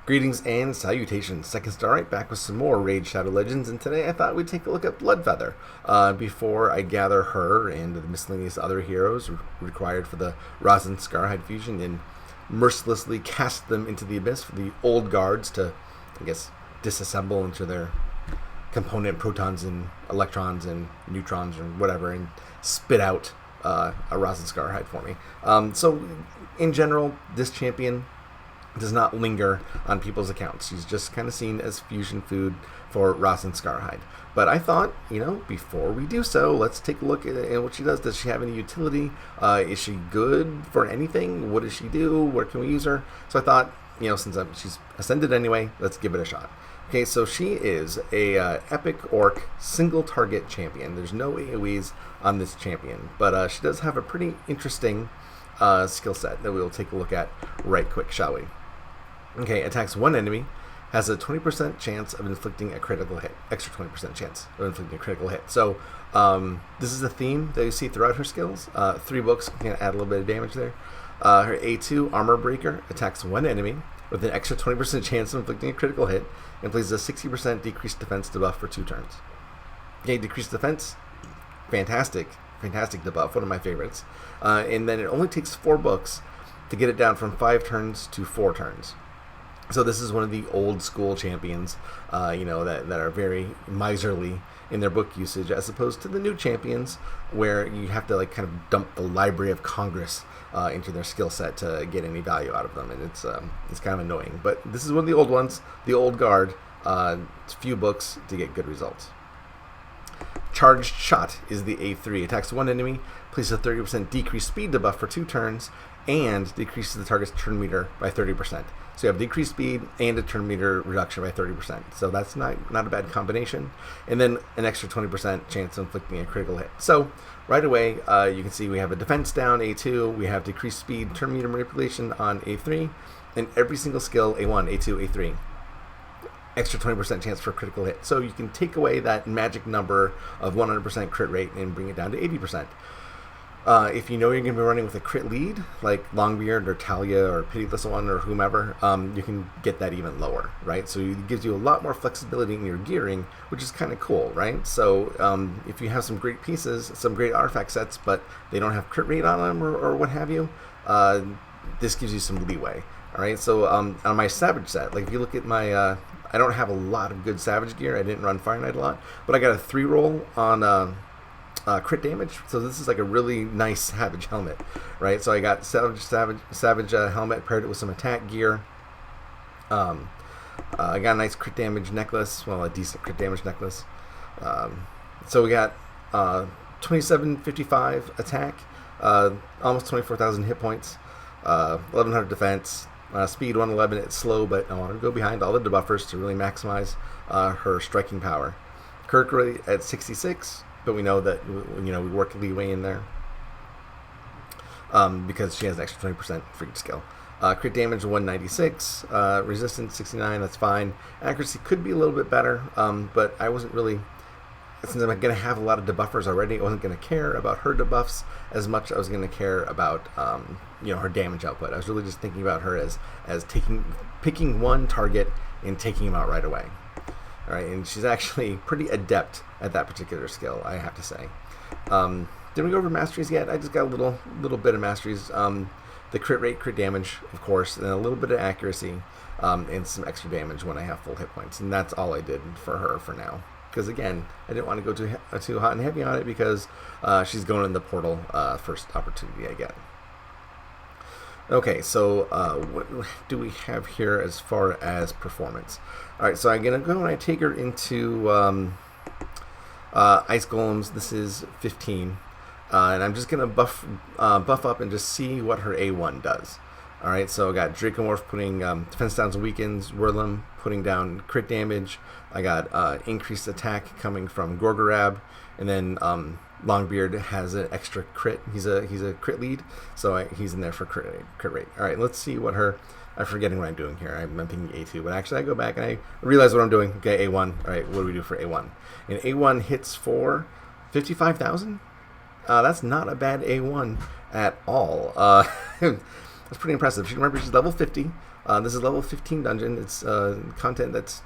Greetings and salutations. Second Star right back with some more Raid Shadow Legends, and today I thought we'd take a look at Bloodfeather before I gather her and the miscellaneous other heroes required for the Razin Scarhide fusion and mercilessly cast them into the abyss for the old guards to, I guess, disassemble into their component protons and electrons and neutrons or whatever and spit out a Razin Scarhide for me. So in general, this champion does not linger on people's accounts. She's just kind of seen as fusion food for Razin Scarhide. But I thought, before we do so, let's take a look at what she does. Does she have any utility? Is she good for anything? What does she do? Where can we use her? So I thought, since she's ascended anyway, let's give it a shot. Okay, so she is a epic orc single target champion. There's no AoEs on this champion, but she does have a pretty interesting skill set that we will take a look at right quick, shall we? Okay, attacks one enemy, has a 20% chance of inflicting a critical hit. Extra 20% chance of inflicting a critical hit. So this is a theme that you see throughout her skills. 3 books can add a little bit of damage there. Her A2, Armor Breaker, attacks one enemy with an extra 20% chance of inflicting a critical hit and places a 60% decreased defense debuff for 2 turns. Okay, decreased defense, fantastic. Fantastic debuff, one of my favorites. And then it only takes 4 books to get it down from 5 turns to 4 turns. So this is one of the old school champions, that are very miserly in their book usage, as opposed to the new champions, where you have to kind of dump the Library of Congress into their skill set to get any value out of them, and it's kind of annoying. But this is one of the old ones, the old guard. Few books to get good results. Charged Shot is the A3. Attacks one enemy, places a 30% decreased speed debuff for 2 turns, and decreases the target's turn meter by 30%. So you have decreased speed and a turn meter reduction by 30%. So that's not a bad combination. And then an extra 20% chance of inflicting a critical hit. So right away, you can see we have a defense down, A2. We have decreased speed, turn meter manipulation on A3. And every single skill, A1, A2, A3. Extra 20% chance for a critical hit. So you can take away that magic number of 100% crit rate and bring it down to 80%. If you know you're going to be running with a crit lead, like Longbeard or Talia or Pitiless One or whomever, you can get that even lower, right? So it gives you a lot more flexibility in your gearing, which is kind of cool, right? So if you have some great pieces, some great artifact sets, but they don't have crit rate on them or what have you, this gives you some leeway, all right? So on my Savage set, if you look at my... I don't have a lot of good Savage gear. I didn't run Fire Knight a lot, but I got a 3-roll on... crit damage, so this is a really nice Savage helmet, right? So I got Savage helmet, paired it with some attack gear. I got a nice crit damage necklace, a decent crit damage necklace. So we got 2755 attack, almost 24,000 hit points, 1100 defense, speed 111. It's slow, but I want to go behind all the debuffers to really maximize her striking power. Kirk rate at 66. But we know that we work leeway in there because she has an extra 20% for each skill. Crit damage 196, resistance 69. That's fine. Accuracy could be a little bit better, but I wasn't really, since I'm going to have a lot of debuffers already, I wasn't going to care about her debuffs as much as I was going to care about her damage output. I was really just thinking about her as picking one target and taking him out right away. All right, and she's actually pretty adept at that particular skill, I have to say. Did we go over Masteries yet? I just got a little bit of Masteries. The crit rate, crit damage, of course, and a little bit of accuracy, and some extra damage when I have full hit points. And that's all I did for her for now. Because, again, I didn't want to go too hot and heavy on it because she's going in the portal first opportunity I get. Okay, so what do we have here as far as performance? All right, so I'm going to go and I take her into Ice Golems. This is 15. And I'm just going to buff up and just see what her A1 does. All right, so I got Dracomorph putting defense downs and weakens, Whirlum putting down crit damage. I got increased attack coming from Gorgorab, and then Longbeard has an extra crit. He's a crit lead, so he's in there for crit rate. All right, let's see what her... I'm forgetting what I'm doing here. I'm thinking A2, but actually I go back and I realize what I'm doing. Okay, A1. All right, what do we do for A1? And A1 hits for 55,000. That's not a bad A1 at all. That's pretty impressive. Remember, she's level 50. This is level 15 dungeon. It's content that's,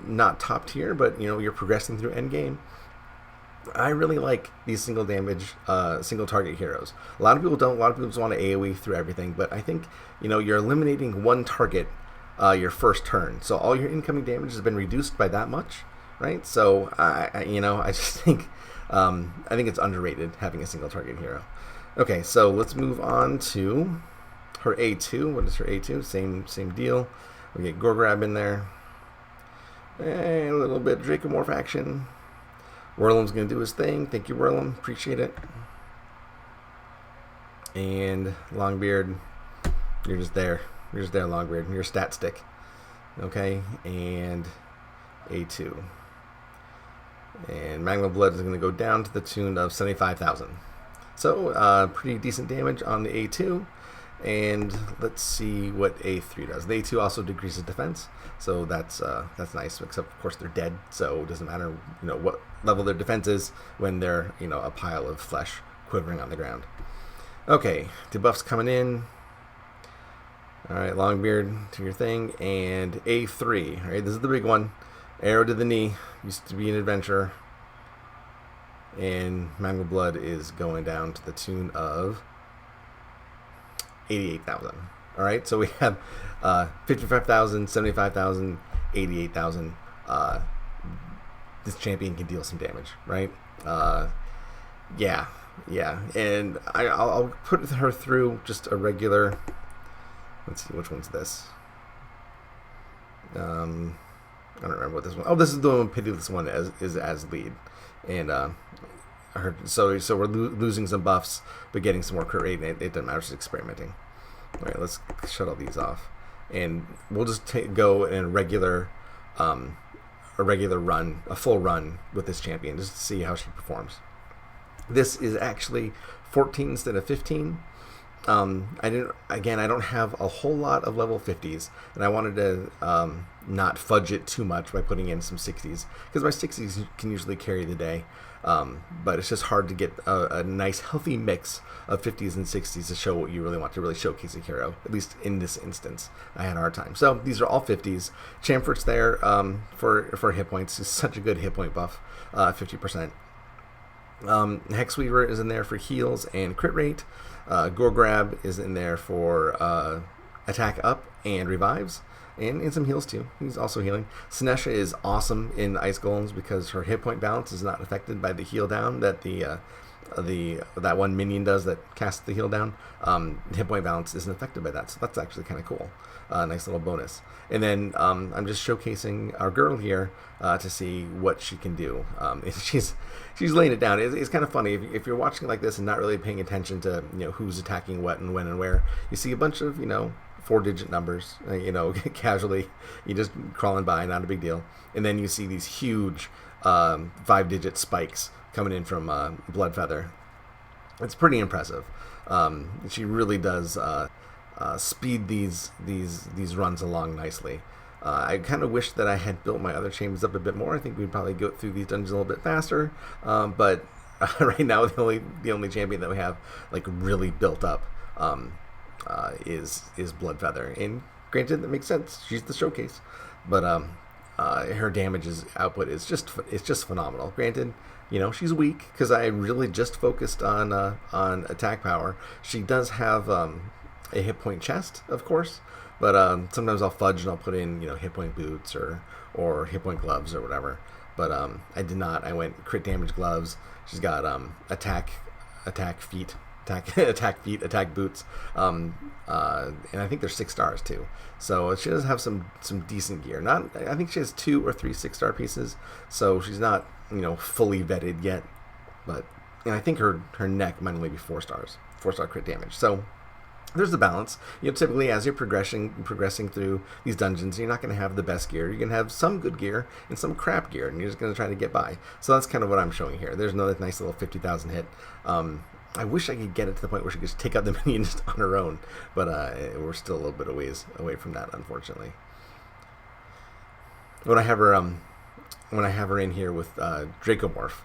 not top tier, but, you're progressing through endgame. I really like these single damage, single target heroes. A lot of people don't. A lot of people just want to AoE through everything, but I think, you're eliminating one target your first turn. So all your incoming damage has been reduced by that much, right? So, I just think, I think it's underrated having a single target hero. Okay, so let's move on to her A2. What is her A2? Same deal. We get Gore Grab in there. And a little bit Dracomorph action. Whirlum's going to do his thing. Thank you, Whirlum. Appreciate it. And Longbeard, you're just there. You're just there, Longbeard. You're a stat stick. Okay, and A2. And Magma Blood is going to go down to the tune of 75,000. So, pretty decent damage on the A2. And let's see what A3 does. The A2 also decreases defense, so that's nice. Except of course they're dead, so it doesn't matter what level their defense is when they're a pile of flesh quivering on the ground. Okay, debuffs coming in. All right, Longbeard, to your thing, and A3. All right, this is the big one. Arrow to the knee. Used to be an adventurer, and Magma Blood is going down to the tune of 88,000. All right, so we have 55,000, 75,000, 88,000. This champion can deal some damage, right? Yeah, and I'll put her through just a regular. Let's see, which one's this? I don't remember what this one. Oh, this is the one Pitiless one is as lead, and so we're losing some buffs, but getting some more crit rate. And it doesn't matter. Just experimenting. All right, let's shut all these off, and we'll just go in a regular run, a full run with this champion, just to see how she performs. This is actually 14 instead of 15. I don't have a whole lot of level 50s, and I wanted to not fudge it too much by putting in some 60s, because my 60s can usually carry the day. But it's just hard to get a nice healthy mix of 50s and 60s to show what you really want to really showcase a hero, at least in this instance. I had a hard time. So these are all 50s. Chamfert's there for hit points. It's such a good hit point buff, 50%. Hexweaver is in there for heals and crit rate. Gore Grab is in there for attack up and revives. And some heals too. He's also healing. Sinesha is awesome in Ice Golems because her hit point balance is not affected by the heal down that that one minion does that casts the heal down. Hit point balance isn't affected by that, so that's actually kind of cool. Nice little bonus. And then I'm just showcasing our girl here to see what she can do. She's laying it down. It's kind of funny if you're watching like this and not really paying attention to who's attacking what and when and where. You see a bunch of 4-digit numbers, casually, you just crawling by, not a big deal. And then you see these huge 5-digit spikes coming in from Bloodfeather. It's pretty impressive. She really does speed these runs along nicely. I kind of wish that I had built my other chambers up a bit more. I think we'd probably go through these dungeons a little bit faster. But right now, the only champion that we have really built up is Bloodfeather, and granted that makes sense. She's the showcase, but her output is just phenomenal. Granted, she's weak because I really just focused on attack power. She does have a hit point chest, of course, but sometimes I'll fudge and I'll put in hit point boots or hit point gloves or whatever. But I did not. I went crit damage gloves. She's got attack feet. Attack boots, and I think they're 6 stars too. So she does have some decent gear. I think she has 2 or 3 6-star pieces, so she's not fully vetted yet. But I think her neck might only be 4 stars, 4-star crit damage. So there's the balance. Typically as you're progressing through these dungeons, you're not going to have the best gear. You're going to have some good gear and some crap gear, and you're just going to try to get by. So that's kind of what I'm showing here. There's another nice little 50,000 hit. I wish I could get it to the point where she could just take out the minion just on her own, but we're still a little bit away from that, unfortunately. When I have her in here with Dracomorph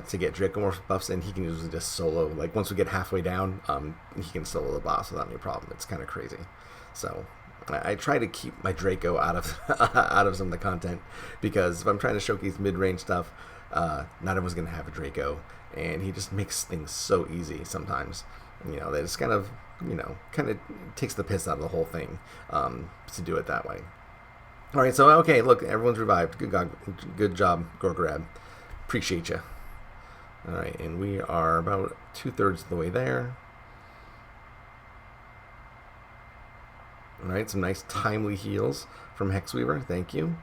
to get Dracomorph buffs, and he can usually just solo. Once we get halfway down, he can solo the boss without any problem. It's kind of crazy. So I try to keep my Draco out of out of some of the content, because if I'm trying to showcase mid-range stuff, not everyone's gonna have a Draco, and he just makes things so easy sometimes. That it's kind of takes the piss out of the whole thing to do it that way. All right, so okay, look, everyone's revived. Good job, Gorgrab. Appreciate you. All right, and we are about 2/3 of the way there. All right, some nice timely heals from Hexweaver. Thank you.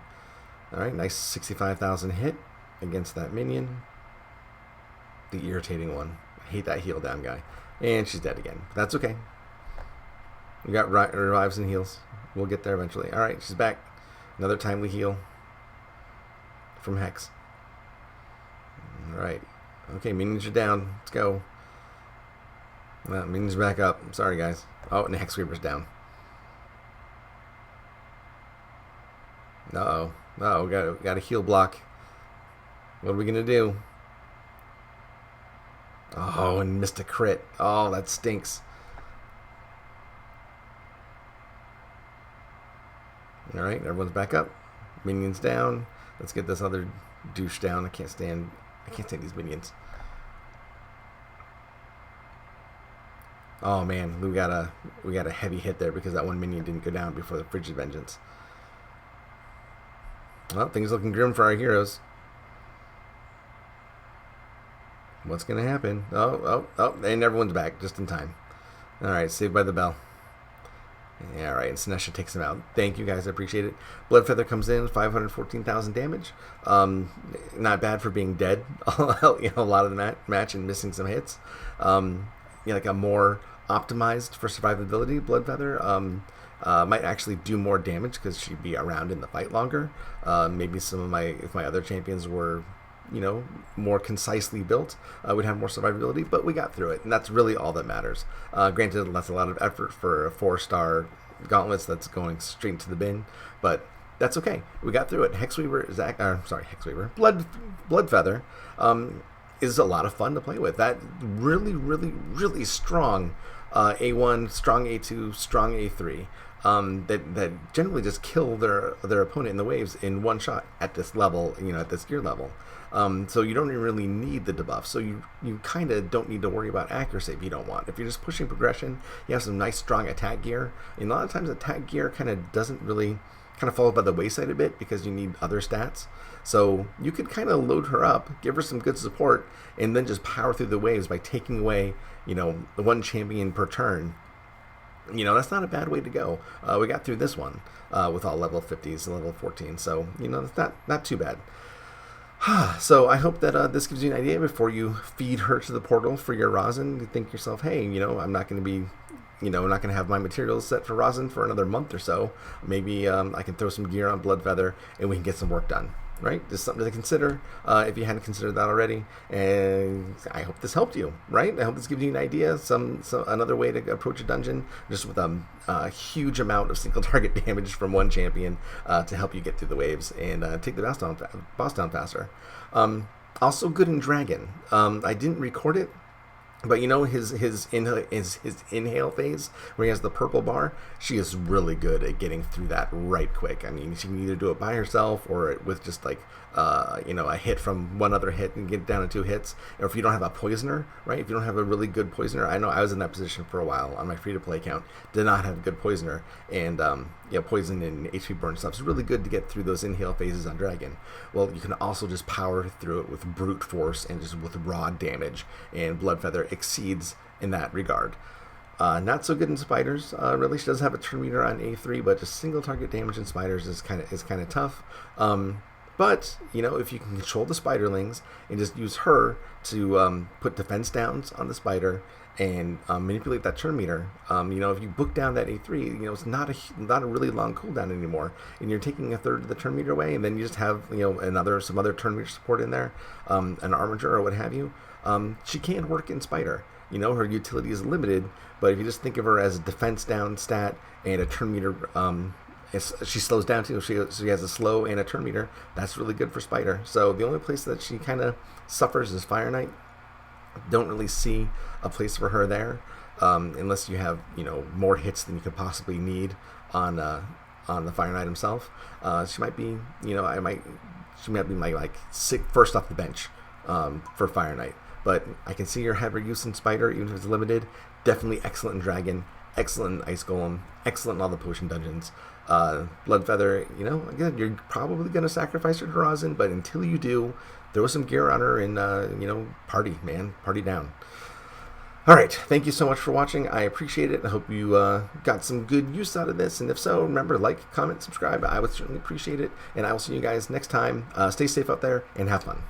All right, nice 65,000 hit against that minion. The irritating one. I hate that heal down guy. And she's dead again. That's okay. We got revives and heals. We'll get there eventually. All right, she's back. Another timely heal from Hex. All right. Okay, minions are down. Let's go. Minions are back up. I'm sorry, guys. Oh, and the Hexweaver's down. Uh-oh. Uh-oh, got a heal block. What are we going to do? Oh, and missed a crit. Oh, that stinks. Alright, everyone's back up. Minions down. Let's get this other douche down. I can't stand these minions. Oh man, we got a heavy hit there because that one minion didn't go down before the Frigid Vengeance. Well, things looking grim for our heroes. What's gonna happen? Oh, and everyone's back just in time. Alright, saved by the bell. Yeah, alright, and Sinesha takes him out. Thank you guys, I appreciate it. Bloodfeather comes in, 514,000 damage. Not bad for being dead a lot of the match and missing some hits. Like a more optimized for survivability Bloodfeather might actually do more damage because she'd be around in the fight longer. Maybe if my other champions were more concisely built, would have more survivability, but we got through it, and that's really all that matters. Granted, that's a lot of effort for a 4-star gauntlets that's going straight to the bin, but that's okay. We got through it. Bloodfeather is a lot of fun to play with. That really, really, really strong A1, strong A2, strong A3. That generally just kill their opponent in the waves in one shot at this level, at this gear level. So you don't really need the debuff. So you kind of don't need to worry about accuracy if you don't want. If you're just pushing progression, you have some nice strong attack gear. And a lot of times attack gear kind of falls by the wayside a bit because you need other stats. So you could kind of load her up, give her some good support, and then just power through the waves by taking away, the one champion per turn. That's not a bad way to go. We got through this one with all level 50s, level 14, so that's not too bad. So I hope that this gives you an idea before you feed her to the portal for your Razin. You think to yourself, hey, I'm not going to be, I'm not going to have my materials set for Razin for another month or so. Maybe I can throw some gear on Bloodfeather and we can get some work done. Right? Just something to consider if you hadn't considered that already. And I hope this helped you, right? I hope this gives you an idea, another way to approach a dungeon, just with a huge amount of single target damage from one champion to help you get through the waves and take the boss down faster. Also good in Dragon. I didn't record it, but his inhale phase where he has the purple bar, she is really good at getting through that right quick. I mean, she can either do it by herself or with just like a hit from one other hit and get down to 2 hits. Or if you don't have a poisoner, right? If you don't have a really good poisoner, I know I was in that position for a while on my free-to-play account. Did not have a good poisoner, and poison and HP burn stuff is really good to get through those inhale phases on Dragon. Well, you can also just power through it with brute force and just with raw damage, and Bloodfeather exceeds in that regard. Not so good in spiders. Really, she does have a turn meter on A3, but just single target damage in spiders is kind of tough. But if you can control the spiderlings and just use her to put defense downs on the spider and manipulate that turn meter, if you book down that A3, it's not a really long cooldown anymore, and you're taking a third of the turn meter away, and then you just have some other turn meter support in there, an armager or what have you. She can work in spider. Her utility is limited, but if you just think of her as a defense down stat and a turn meter, she slows down too. She has a slow and a turn meter. That's really good for spider. So the only place that she kind of suffers is Fire Knight. Don't really see a place for her there, unless you have more hits than you could possibly need on the Fire Knight himself. She might be, she might be my like first off the bench for Fire Knight. But I can see her have her use in Spider, even if it's limited. Definitely excellent in Dragon, excellent in Ice Golem, excellent in all the potion dungeons. Bloodfeather, again, you're probably going to sacrifice her to Razin, but until you do, throw some gear on her and, party, man. Party down. All right, thank you so much for watching. I appreciate it. I hope you got some good use out of this. And if so, remember, like, comment, subscribe. I would certainly appreciate it. And I will see you guys next time. Stay safe out there and have fun.